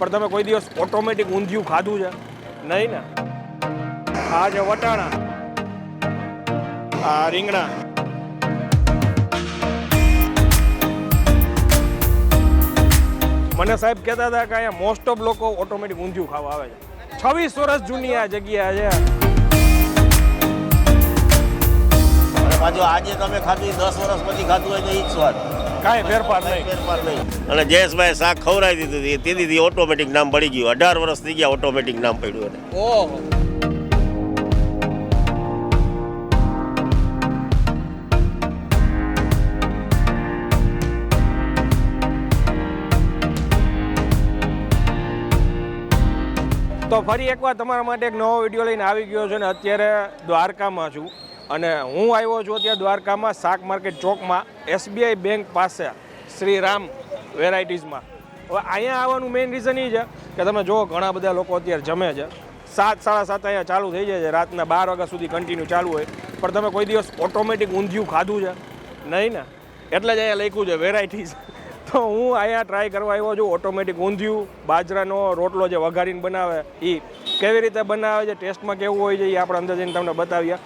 પણ તમે કોઈ દિવસ ઓટોમેટિક ઊંધિયું ખાધું છે? નહીં ને. આ છે વટાણા, આ રીંગણા, મને સાહેબ કહેતા હતા કે અહીંયા મોસ્ટ ઓફ લોકો ઓટોમેટિક ઊંધિયું ખાવા આવે છે. 26 વર્ષ જૂની આ જગ્યા છે. અને પાછું આજે તમે ખાધું 10 વર્ષ પછી ખાધું હોય તો એ જ સ્વાદ, કાંઈ ફેરફાર નહીં. અને જયેશભાઈ શાક ખવડાવી દીધું તેથી ઓટોમેટિક નામ પડી ગયું. 18 વર્ષ થઈ ગયા ઓટોમેટિક નામ પડ્યું એને. ઓહો. તો ફરી એકવાર તમારા માટે એક નવો વિડીયો લઈને આવી ગયો છે ને અત્યારે દ્વારકામાં છું અને હું આવ્યો છું અત્યારે દ્વારકામાં શાક માર્કેટ ચોકમાં SBI બેંક પાસે શ્રી રામ વેરાયટીઝમાં. હવે અહીંયા આવવાનું મેઇન રીઝન એ છે કે તમે જુઓ ઘણા બધા લોકો અત્યારે જમે છે. 7, 7:30 અહીંયા ચાલુ થઈ જાય છે, રાતના 12 વાગ્યા સુધી કન્ટિન્યુ ચાલુ હોય. પણ તમે કોઈ દિવસ ઓટોમેટિક ઊંધિયું ખાધું છે? નહીં ને. એટલે જ અહીંયા લખ્યું છે વેરાયટીઝ. તો હું અહીંયા ટ્રાય કરવા આવ્યો છું ઓટોમેટિક ઊંધિયું. બાજરાનો રોટલો જે વઘારીને બનાવે એ કેવી રીતે બનાવે છે, ટેસ્ટમાં કેવું હોય છે એ આપણે અંદર જઈને તમને બતાવીએ.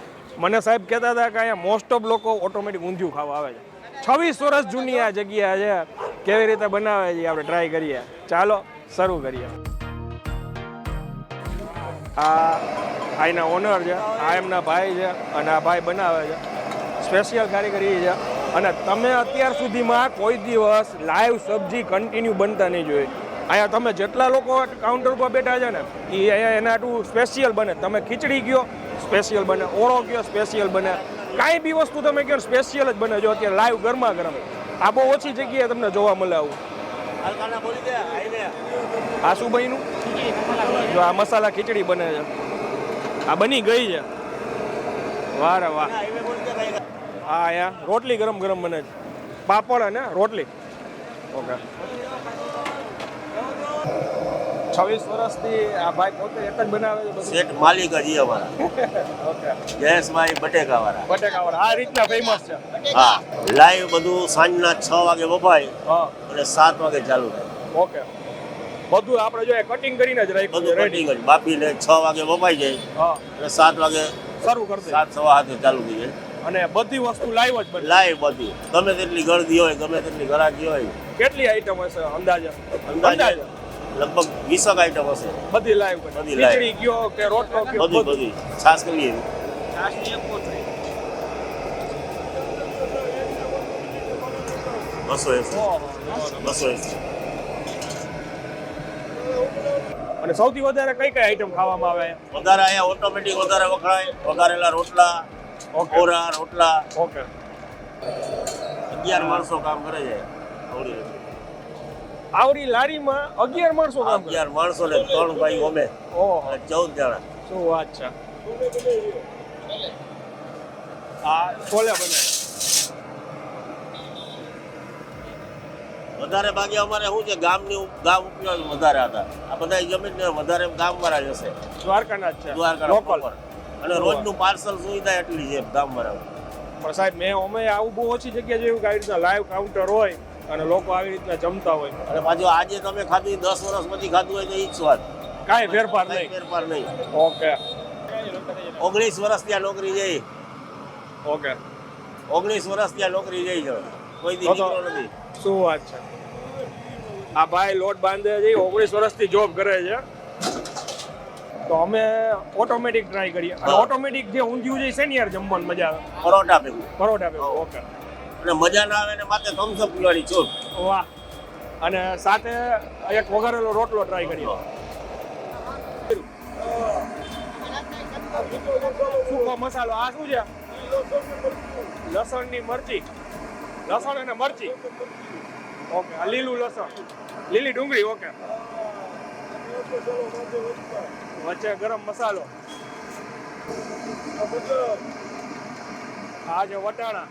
મને સાહેબ કહેતા હતા કે અહીંયા મોસ્ટ ઓફ લોકો ઓટોમેટિક ઊંધિયું ખાવા આવે છે. 26 વર્ષ જૂની આ જગ્યા છે. કેવી રીતે બનાવે છે આપણે ટ્રાય કરીએ. ચાલો શરૂ કરીએ. આ એના ઓનર છે, આ એમના ભાઈ છે અને આ ભાઈ બનાવે છે. સ્પેશિયલ કારીગરી છે. અને તમે અત્યાર સુધીમાં કોઈ દિવસ લાઈવ સબ્જી કન્ટિન્યુ બનતા નહીં જોઈએ. અહીંયા તમે જેટલા લોકો કાઉન્ટર પર બેઠા છે ને એ અહીંયા એના આટલું સ્પેશિયલ બને. તમે ખીચડી કયો સ્પેશિયલ બને, ઓળો કયો સ્પેશિયલ બને, કાંઈ બી વસ્તુ તમે કહો સ્પેશિયલ જ બને. જો અત્યારે લાઈવ ગરમા ગરમ. આ બહુ ઓછી જગ્યાએ તમને જોવા મળે આવું. આ શું બન્યું? જો આ મસાલા ખીચડી બને છે. આ બની ગઈ છે. વાહ રે વાહ. હા અહીંયા રોટલી ગરમ ગરમ બને છે. પાપડ અને રોટલી. ઓકે. 26 વર્ષથી આ ભાઈ પોતે એક જ બનાવે છે બધું. શેઠ માલિક જ અમારા. ઓકે. જયેશભાઈ બટેકાવાળા. બટેકાવાળા આ રીતના ફેમસ છે. હા, લાઈવ બધું સાંજના 6 વાગે વપાય હા અને 7 વાગે ચાલુ થાય. ઓકે. બધું આપણે જો કટિંગ કરીને જ રાખ્યું છે બધું રેડી. કટિંગ જ બાફીને 6 વાગે વપાઈ જાય હા અને 7 વાગે શરૂ કરી દે. 7:15 ચાલુ થઈ જાય. અને બધી વસ્તુ લાઈવ જ બને. લાઈવ બધું, ગમે તેટલી ગળદી હોય, ગમે તેટલી ગરાકી હોય. કેટલી આઈટમ હશે અંદાજે? અંદાજે લગભગ 20 આઈટમ હશે. બધી લાઈવ બને. બધી live. ખીચડી કયો કે રોટલો કયો બધી છાસ કરીએ. બસો 280. અને સૌથી વધારે કઈ કઈ આઈટમ ખાવામાં આવે? વધારે અહીંયા ઓટોમેટિક વધારે વખણાય. વઘારેલા રોટલા, કોરા રોટલા. ઓકે. 11 માણસો કામ કરે છે. આવડી લારીમાં 11 માણસો કામ કરે? 11 માણસો ને 3 ભાઈ અમે. ઓહો, 14 જણા. શું વાત છે. આ છોલે બને. વધારે ભાગે અમારે શું છે, ગામ ઉપયોગ વધારે હતા. આ બધા જમીન ને વધારે ગામ વાળા જ હશે. દ્વારકાના જ છે. દ્વારકા લોકલ. અને રોજનું પાર્સલ સુવિધા એટલી છે ગામ વાળા. પણ સાહેબ મેં અમે આવું બહુ ઓછી જગ્યા જોયું કે આવી રીતના લાઈવ કાઉન્ટર હોય અને લોકો આવી રીતના જમતા હોય. અને પાછું આજે તમે ખાધું 10 વર્ષ પછી ખાધું હોય તો એ જ સ્વાદ, કાંઈ ફેરફાર કાંઈ નહીં. ફેરફાર નહીં. ઓકે. 19 વર્ષ ત્યાં નોકરી જઈ. ઓકે. 19 વર્ષ ત્યાં નોકરી જઈ છે. કોઈ દી નીકળો નથી. શું વાત છે. આ ભાઈ લોટ બાંધે છે, 19 વર્ષથી જોબ કરે છે. તો અમે ઓટોમેટિક ટ્રાય કરીએ. અને ઓટોમેટિક જે ઊંધિયું છે છે ને યાર જમવાની મજા આવે. પરોઠા ભેગું. પરોઠા ભેગું. ઓકે. અને મજા ના આવે ને માથે થમ્સ અપ પીવાની છૂટ. વાહ. અને સાથે એક વઘારેલો રોટલો ટ્રાય કરીએ. સૂકો મસાલો. આ શું છે? લસણની મરચી. લસણ અને મરચી. ઓકે. આ લીલું લસણ, લીલી ડુંગળી. ઓકે. વચ્ચે ગરમ મસાલો. આ છે વટાણા.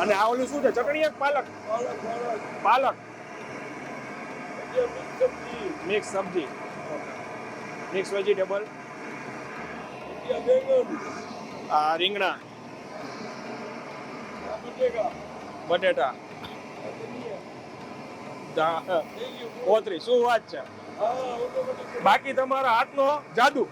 અને આ ઓલું શું છે? ચટણી એક પાલક. પાલક મિક્સ સબ્જી. Mix vegetable. આ રીંગણા, બટેટા, કોથરી. શું વાત છે. બાકી તમારા હાથનો જાદુ.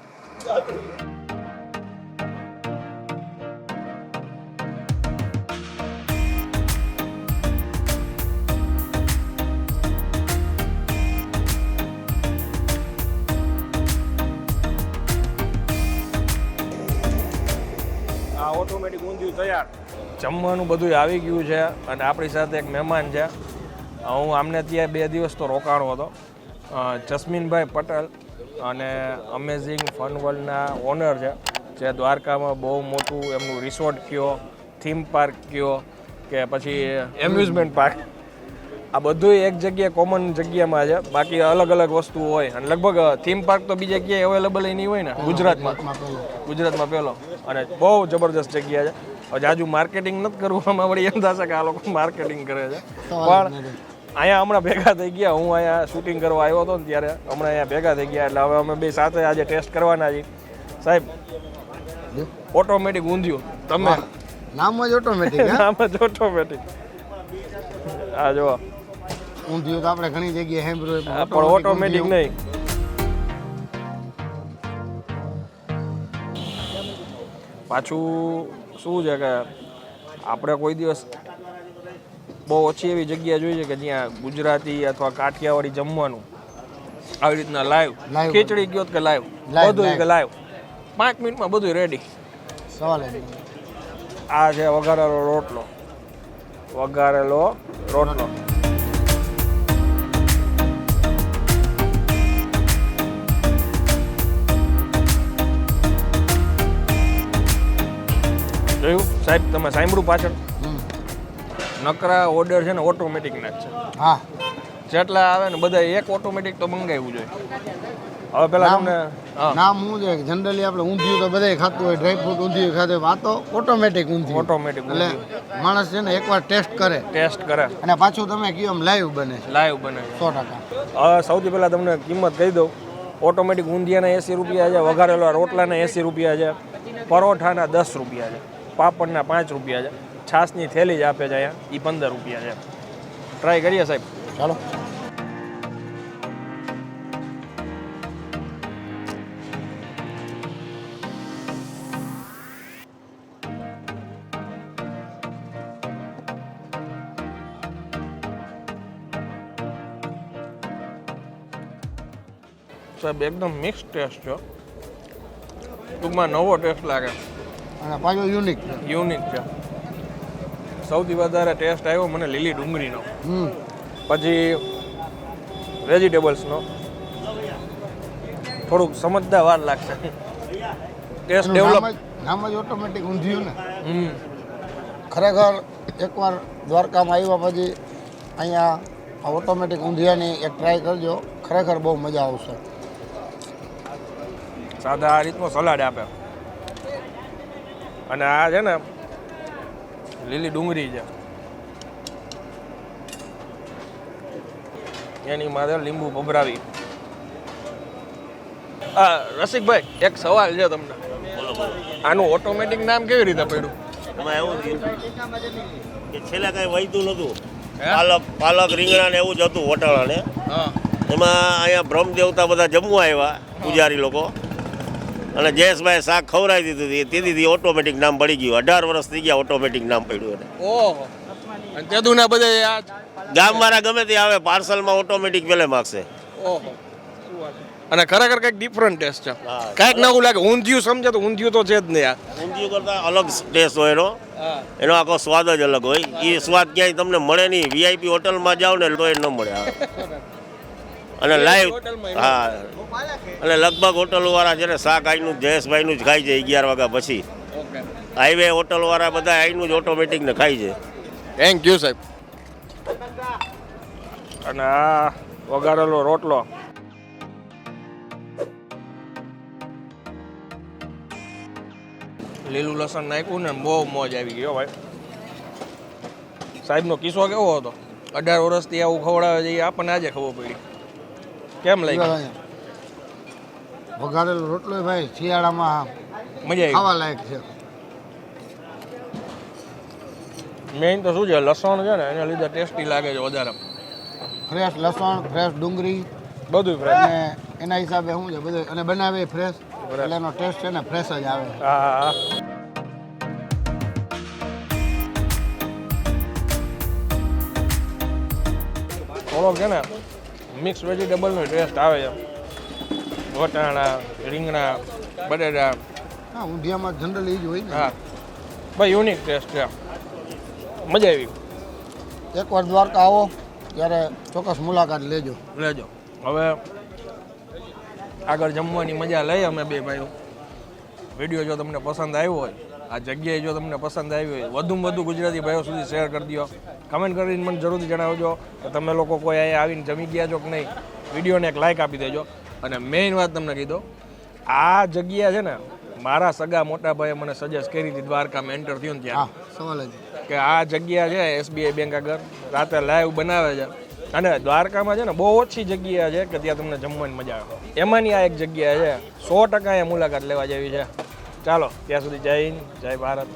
આ ઓટોમેટિક ઊંધિયું તૈયાર. જમવાનું બધું આવી ગયું છે અને આપણી સાથે એક મહેમાન છે. હું આમને ત્યાં 2 દિવસ તો રોકાણો હતો. જસ્મીનભાઈ પટેલ અને અમેઝિંગ ફન વર્લ્ડના ઓનર છે, જે દ્વારકામાં બહુ મોટું એમનું રિસોર્ટ કયો, થીમ પાર્ક કયો કે પછી એમ્યુઝમેન્ટ પાર્ક, આ બધું એક જગ્યાએ કોમન જગ્યામાં છે. બાકી અલગ અલગ વસ્તુ હોય અને લગભગ થીમ પાર્ક તો બીજે ક્યાંય અવેલેબલ નહીં હોય ને ગુજરાતમાં પહેલો. અને બહુ જબરદસ્ત જગ્યા છે. હવે જાજુ માર્કેટિંગ નથી કરવું, આમાં વળી એમ થશે કે આ લોકો માર્કેટિંગ કરે છે, પણ અહીંયા હમણાં ભેગા થઈ ગયા. હું અહીંયા શૂટિંગ કરવા આવ્યો હતો ને ત્યારે હમણાં અહીંયા ભેગા થઈ ગયા, એટલે હવે અમે બે સાથે આજે ટેસ્ટ કરવાના છીએ. સાહેબ, ઓટોમેટિક ઊંધિયું તમે નામ જ ઓટોમેટિક. નામ જ ઓટોમેટિક. આ જો ઊંધિયું તો આપણે ઘણી જગ્યાએ સાંભળ્યું, પણ ઓટોમેટિક નહીં. પાછું શું છે કે આપણે કોઈ દિવસ બહુ ઓછી એવી જગ્યા જોઈ છે કે જ્યાં ગુજરાતી અથવા કાઠિયાવાડી જમવાનું આવી રીતના લાઈવ, ખીચડી ગયો કે લાઈવ, બધું કે લાઈવ, 5 મિનિટમાં બધું રેડી. સવાલ આ છે વઘારેલો રોટલો. વઘારેલો રોટલો જોયું સાહેબ? તમે સાંભળ્યું પાછળ નકરા ઓર્ડર છે ને ઓટોમેટિકના જ છે. હા, જેટલા આવે ને બધા એક ઓટોમેટિક તો મંગાવવું જોઈએ. હવે પેલા તમને નામ શું છે? જનરલી આપણે ઊંધિયું તો બધાય ખાતું હોય, ડ્રાયફ્રૂટ ઊંધિયું ખાતું હોય, આ તો ઓટોમેટિક ઊંધિયું. ઓટોમેટિક એટલે માણસ છે ને એકવાર ટેસ્ટ કરે અને પાછું તમે કહો એમ લાઈવ બને. લાઈવ બને 100%. હવે સૌથી પહેલાં તમને કિંમત કહી દઉં. ઓટોમેટિક ઊંધિયાના 80 રૂપિયા છે, વઘારેલા રોટલાના 80 રૂપિયા છે, પરોઠાના 10 રૂપિયા છે, પાપડના 5 રૂપિયા છે, છાશની થેલી જ આપે છે અહીંયા, એ 15 રૂપિયા છે. ટ્રાય કરીએ સાહેબ? ચાલો. સાહેબ એકદમ મિક્સ ટેસ્ટ છે, ટૂંકમાં નવો ટેસ્ટ લાગે અને પાછો યુનિક છે. સૌથી વધારે ટેસ્ટ આવ્યો મને લીલી ડુંગળીનો, પછી વેજીટેબલ્સનો. થોડુંક સમજતા વાર લાગશે, ટેસ્ટ ડેવલપ. નામ જ ઓટોમેટિક ઊંધિયું ને. ખરેખર એકવાર દ્વારકામાં આવ્યા પછી અહીંયા આ ઓટોમેટિક ઊંધિયાની એક ટ્રાય કરજો, ખરેખર બહુ મજા આવશે. સાદા આ રીતનો સલાડ આપે અને આ છે ને લીલી ડુંગળી છે, એની માથે લીંબુ ભભરાવી. રસિકભાઈ, એક સવાલ છે તમને. આનું ઓટોમેટિક નામ કેવી રીતે પડ્યું? એમાં એવું થયું કે છેલ્લે કાંઈ વહીતું નહોતું. પાલક રીંગણા ને એવું જ હતું વટાણાને. એમાં અહીંયા બ્રહ્મ દેવતા બધા જમવા આવ્યા, પૂજારી લોકો, અને જયેશભાઈ શાક ખવડાવી દીધું. તેથી ઓટોમેટિક નામ પડી ગયું. 18 વર્ષ થઈ ગયા ઓટોમેટિક નામ પડ્યું એને. ઓહો. અને તેદુના બધા ગામવાળા ગમે તે આવે પાર્સલમાં ઓટોમેટિક પેલે માગશે. ઓહો. અને ખરેખર કંઈક ડિફરન્ટ ટેસ્ટ છે, કંઈક નવું લાગે. ઊંધિયું સમજે તો ઊંધિયું તો છે જ નહીં. આ ઊંધિયું કરતાં અલગ ટેસ્ટ હોય એનો. એનો આખો સ્વાદ જ અલગ હોય. એ સ્વાદ ક્યાંય તમને મળે નહીં. વીઆઈપી હોટલમાં જાઓ ને તો એ ન મળે. અને લાઈવ, હા, અને લગભગ હોટલવાળા છે ને શાક આઈનું જયેશભાઈનું જ ખાય છે 11 વાગ્યા પછી. હાઈવે હોટલવાળા બધા આઈનું જ ઓટોમેટિક ને ખાય છે. થેન્ક યુ સાહેબ. અને આ વઘારેલો રોટલો, લીલું લસણ નાખ્યું ને બહુ મોજ આવી ગયો ભાઈ. સાહેબનો કિસ્સો કેવો હતો? 18 વર્ષથી આવું ખવડાવે છે, એ આપણને આજે ખબર પડી. કેમ લાગ્યું? વઘારેલો રોટલો ભાઈ શિયાળામાં મજા આવી, ખાવા લાયક છે. મેઇન તો શું છે, લસણ છે ને એને લીધે ટેસ્ટી લાગે છે વધારે. ફ્રેશ લસણ, ફ્રેશ ડુંગળી, બધું ફ્રેશ. અને એના હિસાબે શું છે બધું અને બનાવે ફ્રેશ એટલે એનો ટેસ્ટ છે ને ફ્રેશ જ આવે. હા. થોડોક છે ને મિક્સ વેજીટેબલનો ટેસ્ટ આવે છે. વટાણા, રીંગણા, બટેટા. હા, ઊંધિયામાં જનરલી જ હોય ને. હા ભાઈ યુનિક ટેસ્ટ છે, મજા આવી. એકવાર દ્વારકા આવો ત્યારે ચોક્કસ મુલાકાત લેજો. હવે આગળ જમવાની મજા લઈએ અમે બે ભાઈઓ. વિડીયો જો તમને પસંદ આવ્યો હોય, આ જગ્યાએ જો તમને પસંદ આવી હોય, વધુમાં વધુ ગુજરાતી ભાઈઓ સુધી શેર કરી દો. કમેન્ટ કરીને મને જરૂરથી જણાવજો કે તમે લોકો કોઈ અહીંયા આવીને જમી ગયા છો કે નહીં. વિડીયોને એક લાઇક આપી દેજો. અને મેઇન વાત તમને કીધો, આ જગ્યા છે ને મારા સગા મોટા ભાઈએ મને સજેસ્ટ કરી હતી દ્વારકામાં એન્ટર થયો ને ત્યાં. સવાલ જ કે આ જગ્યા છે SBI બેંક આગળ રાતે લાઈવ બનાવે છે. અને દ્વારકામાં છે ને બહુ ઓછી જગ્યા છે કે ત્યાં તમને જમવાની મજા આવે. એમાંની આ એક જગ્યા છે, 100% અહીંયા મુલાકાત લેવા જેવી છે. ચાલો ત્યાં સુધી જય હિન્દ, જય ભારત.